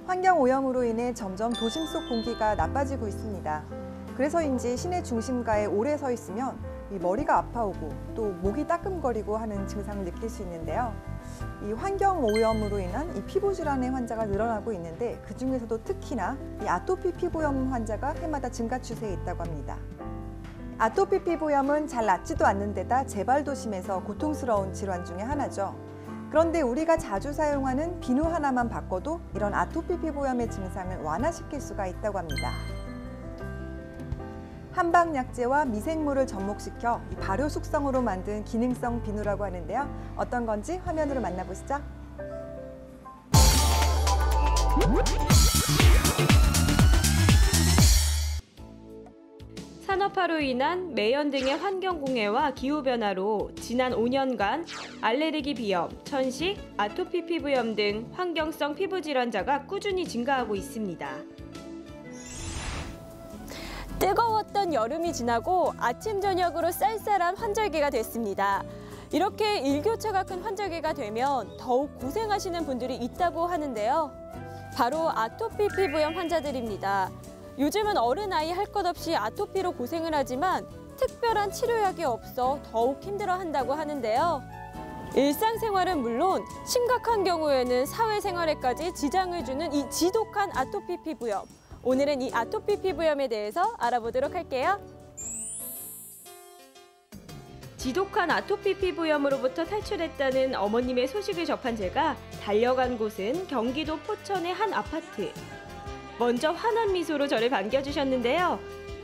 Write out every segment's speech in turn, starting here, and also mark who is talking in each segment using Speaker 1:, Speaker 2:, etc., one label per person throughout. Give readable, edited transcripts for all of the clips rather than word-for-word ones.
Speaker 1: 환경오염으로 인해 점점 도심 속 공기가 나빠지고 있습니다. 그래서인지 시내 중심가에 오래 서 있으면 이 머리가 아파오고 또 목이 따끔거리고 하는 증상을 느낄 수 있는데요. 이 환경오염으로 인한 이 피부 질환의 환자가 늘어나고 있는데 그중에서도 특히나 이 아토피 피부염 환자가 해마다 증가 추세에 있다고 합니다. 아토피 피부염은 잘 낫지도 않는 데다 재발도 심해서 고통스러운 질환 중에 하나죠. 그런데 우리가 자주 사용하는 비누 하나만 바꿔도 이런 아토피 피부염의 증상을 완화시킬 수가 있다고 합니다. 한방약재와 미생물을 접목시켜 발효 숙성으로 만든 기능성 비누라고 하는데요. 어떤 건지 화면으로 만나보시죠.
Speaker 2: 산업화로 인한 매연 등의 환경공해와 기후변화로 지난 5년간 알레르기 비염, 천식, 아토피 피부염 등 환경성 피부 질환자가 꾸준히 증가하고 있습니다.
Speaker 3: 뜨거웠던 여름이 지나고 아침 저녁으로 쌀쌀한 환절기가 됐습니다. 이렇게 일교차가 큰 환절기가 되면 더욱 고생하시는 분들이 있다고 하는데요. 바로 아토피 피부염 환자들입니다. 요즘은 어른아이 할 것 없이 아토피로 고생을 하지만 특별한 치료약이 없어 더욱 힘들어한다고 하는데요. 일상생활은 물론 심각한 경우에는 사회생활에까지 지장을 주는 이 지독한 아토피 피부염. 오늘은 이 아토피 피부염에 대해서 알아보도록 할게요.
Speaker 2: 지독한 아토피 피부염으로부터 탈출했다는 어머님의 소식을 접한 제가 달려간 곳은 경기도 포천의 한 아파트. 먼저 환한 미소로 저를 반겨주셨는데요.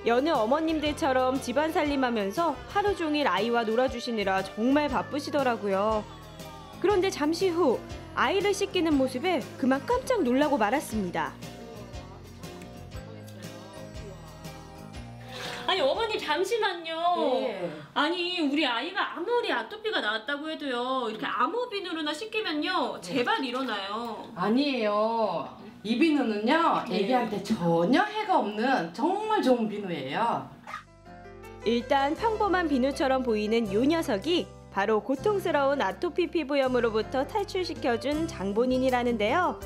Speaker 2: 여느 어머님들처럼 집안 살림하면서 하루 종일 아이와 놀아주시느라 정말 바쁘시더라고요. 그런데 잠시 후 아이를 씻기는 모습에 그만 깜짝 놀라고 말았습니다.
Speaker 4: 아니 어머니 잠시만요.
Speaker 5: 네.
Speaker 4: 아니 우리 아이가 아무리 아토피가 나왔다고 해도요. 이렇게 아무 비누로나 씻기면요. 재발 일어나요.
Speaker 5: 아니에요. 이 비누는요. 애기한테 전혀 해가 없는 정말 좋은 비누예요.
Speaker 2: 일단 평범한 비누처럼 보이는 이 녀석이 바로 고통스러운 아토피 피부염으로부터 탈출시켜준 장본인이라는데요.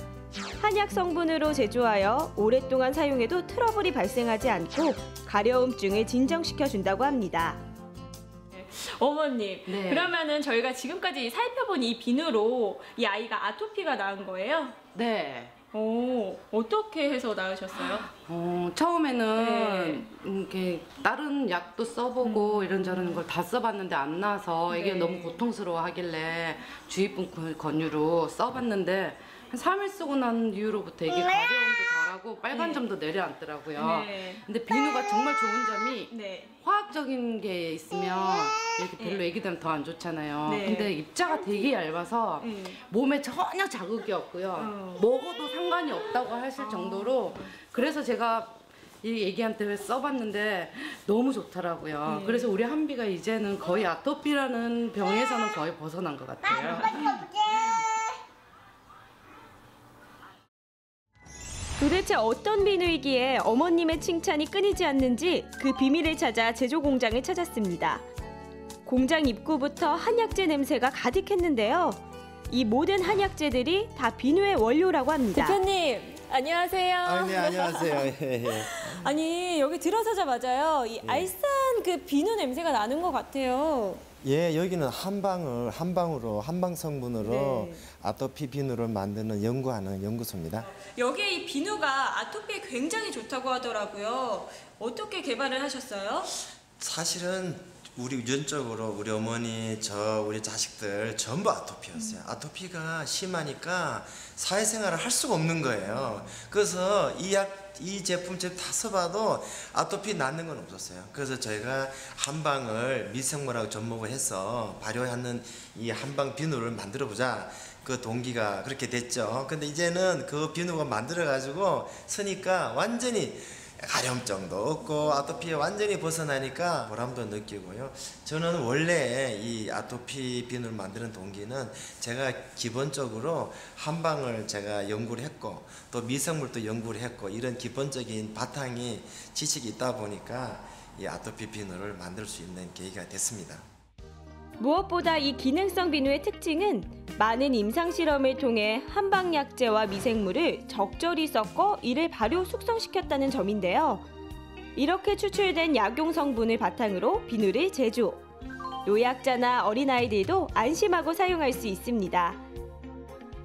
Speaker 2: 한약 성분으로 제조하여 오랫동안 사용해도 트러블이 발생하지 않고 가려움증을 진정시켜준다고 합니다.
Speaker 4: 어머님,
Speaker 5: 네.
Speaker 4: 그러면은 저희가 지금까지 살펴본 이 비누로 이 아이가 아토피가 나은 거예요?
Speaker 5: 네.
Speaker 4: 오, 어떻게 해서 나으셨어요?
Speaker 5: 처음에는 이렇게 다른 약도 써보고 이런저런 걸 다 써봤는데 안 나서 이게
Speaker 4: 네.
Speaker 5: 너무 고통스러워 하길래 주입분 권유로 써봤는데 한 3일 쓰고 난 이후로부터 이게 가려움도 덜하고 빨간
Speaker 4: 네.
Speaker 5: 점도 내려앉더라고요.
Speaker 4: 네.
Speaker 5: 근데 비누가 정말 좋은 점이
Speaker 4: 네.
Speaker 5: 화학적인 게 있으면 이렇게 별로 애기들은 더 안 좋잖아요.
Speaker 4: 네.
Speaker 5: 근데 입자가 되게 얇아서 몸에 전혀 자극이 없고요. 먹어도 상관이 없다고 하실 정도로 그래서 제가 이 애기한테 써봤는데 너무 좋더라고요. 그래서 우리 한비가 이제는 거의 아토피라는 병에서는 거의 벗어난 것 같아요.
Speaker 2: 도대체 어떤 비누이기에 어머님의 칭찬이 끊이지 않는지 그 비밀을 찾아 제조 공장을 찾았습니다. 공장 입구부터 한약재 냄새가 가득했는데요. 이 모든 한약재들이 다 비누의 원료라고 합니다.
Speaker 3: 대표님, 안녕하세요.
Speaker 6: 네, 안녕하세요. 예.
Speaker 3: 아니, 여기 들어서자마자요. 이 알싸한 그 비누 냄새가 나는 것 같아요.
Speaker 6: 예, 여기는 한방 성분으로
Speaker 3: 네.
Speaker 6: 아토피 비누를 만드는 연구하는 연구소입니다.
Speaker 4: 여기에 이 비누가 아토피에 굉장히 좋다고 하더라고요. 어떻게 개발을 하셨어요?
Speaker 7: 사실은 우리 유전적으로 우리 어머니, 우리 자식들 전부 아토피였어요. 아토피가 심하니까 사회생활을 할 수가 없는 거예요. 그래서 이 제품 다 써봐도 아토피 낫는 건 없었어요. 그래서 저희가 한방을 미생물하고 접목을 해서 발효하는 이 한방 비누를 만들어보자. 그 동기가 그렇게 됐죠. 근데 이제는 그 비누가 만들어가지고 쓰니까 완전히 가려움증도 없고 아토피에 완전히 벗어나니까 보람도 느끼고요. 저는 원래 이 아토피 비누를 만드는 동기는 제가 기본적으로 한방을 제가 연구를 했고 또 미생물도 연구를 했고 이런 기본적인 바탕이 지식이 있다 보니까 이 아토피 비누를 만들 수 있는 계기가 됐습니다.
Speaker 2: 무엇보다 이 기능성 비누의 특징은 많은 임상 실험을 통해 한방약재와 미생물을 적절히 섞어 이를 발효 숙성시켰다는 점인데요. 이렇게 추출된 약용 성분을 바탕으로 비누를 제조. 노약자나 어린아이들도 안심하고 사용할 수 있습니다.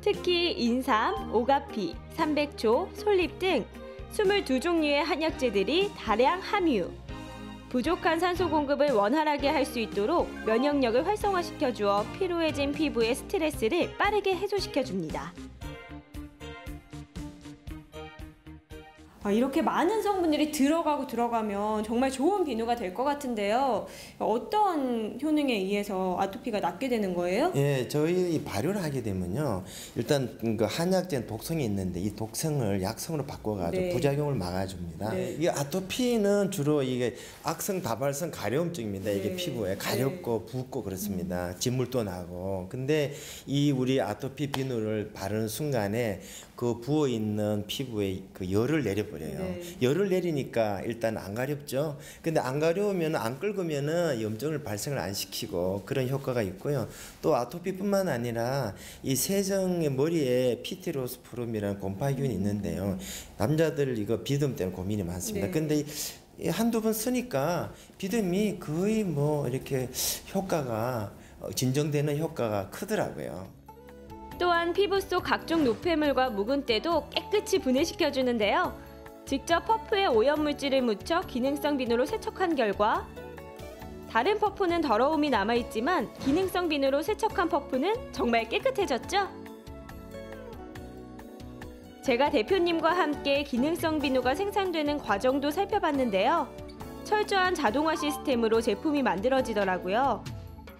Speaker 2: 특히 인삼, 오가피, 삼백초, 솔잎 등 22종류의 한약재들이 다량 함유. 부족한 산소 공급을 원활하게 할 수 있도록 면역력을 활성화시켜주어 피로해진 피부의 스트레스를 빠르게 해소시켜줍니다.
Speaker 3: 이렇게 많은 성분들이 들어가면 정말 좋은 비누가 될 것 같은데요. 어떤 효능에 의해서 아토피가 낫게 되는 거예요?
Speaker 6: 예, 저희 발효를 하게 되면요. 일단 그 한약재는 독성이 있는데 이 독성을 약성으로 바꿔가지고
Speaker 3: 네.
Speaker 6: 부작용을 막아줍니다.
Speaker 3: 네.
Speaker 6: 이 아토피는 주로 이게 악성 다발성 가려움증입니다. 이게
Speaker 3: 네.
Speaker 6: 피부에 가렵고 붓고 그렇습니다. 진물도 나고. 근데 이 우리 아토피 비누를 바르는 순간에 그 부어 있는 피부에 그 열을 내려버려요.
Speaker 3: 네.
Speaker 6: 열을 내리니까 일단 안 가렵죠. 근데 안 가려우면 안 끓으면은 염증을 발생을 안 시키고 그런 효과가 있고요. 또 아토피뿐만 아니라 이 세정의 머리에 피티로스포름이라는 곰팡이균이 있는데요. 남자들 이거 비듬 때문에 고민이 많습니다.
Speaker 3: 네.
Speaker 6: 근데 한두 번 쓰니까 비듬이 거의 뭐 이렇게 효과가 진정되는 효과가 크더라고요.
Speaker 2: 또한 피부 속 각종 노폐물과 묵은 때도 깨끗이 분해시켜주는데요. 직접 퍼프에 오염물질을 묻혀 기능성 비누로 세척한 결과 다른 퍼프는 더러움이 남아있지만 기능성 비누로 세척한 퍼프는 정말 깨끗해졌죠? 제가 대표님과 함께 기능성 비누가 생산되는 과정도 살펴봤는데요. 철저한 자동화 시스템으로 제품이 만들어지더라고요.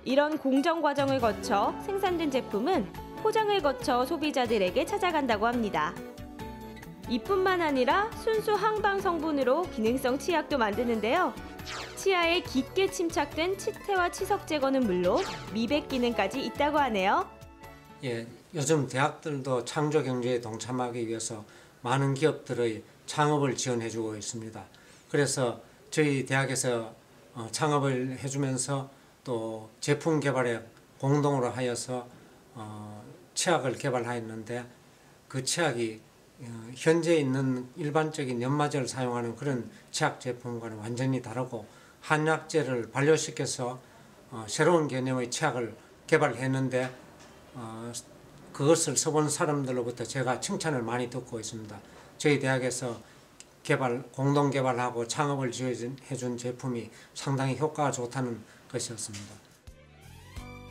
Speaker 2: 이런 공정 과정을 거쳐 생산된 제품은 포장을 거쳐 소비자들에게 찾아간다고 합니다. 이뿐만 아니라 순수 항방 성분으로 기능성 치약도 만드는데요. 치아에 깊게 침착된 치태와 치석 제거는 물론 미백 기능까지 있다고 하네요.
Speaker 8: 예, 요즘 대학들도 창조 경제에 동참하기 위해서 많은 기업들의 창업을 지원해주고 있습니다. 그래서 저희 대학에서 창업을 해주면서 또 제품 개발에 공동으로 하여서 치약을 개발하였는데 그 치약이 현재 있는 일반적인 연마제를 사용하는 그런 치약 제품과는 완전히 다르고 한약재를 발효시켜서 새로운 개념의 치약을 개발했는데 그것을 써본 사람들로부터 제가 칭찬을 많이 듣고 있습니다. 저희 대학에서 공동 개발하고 창업을 지원해준 제품이 상당히 효과가 좋다는 것이었습니다.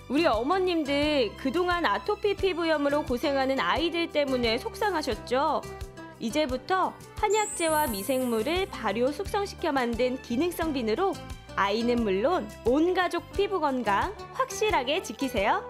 Speaker 2: 우리 어머님들 그동안 아토피 피부염으로 고생하는 아이들 때문에 속상하셨죠? 이제부터 한약재와 미생물을 발효 숙성시켜 만든 기능성 비누로 아이는 물론 온 가족 피부 건강 확실하게 지키세요.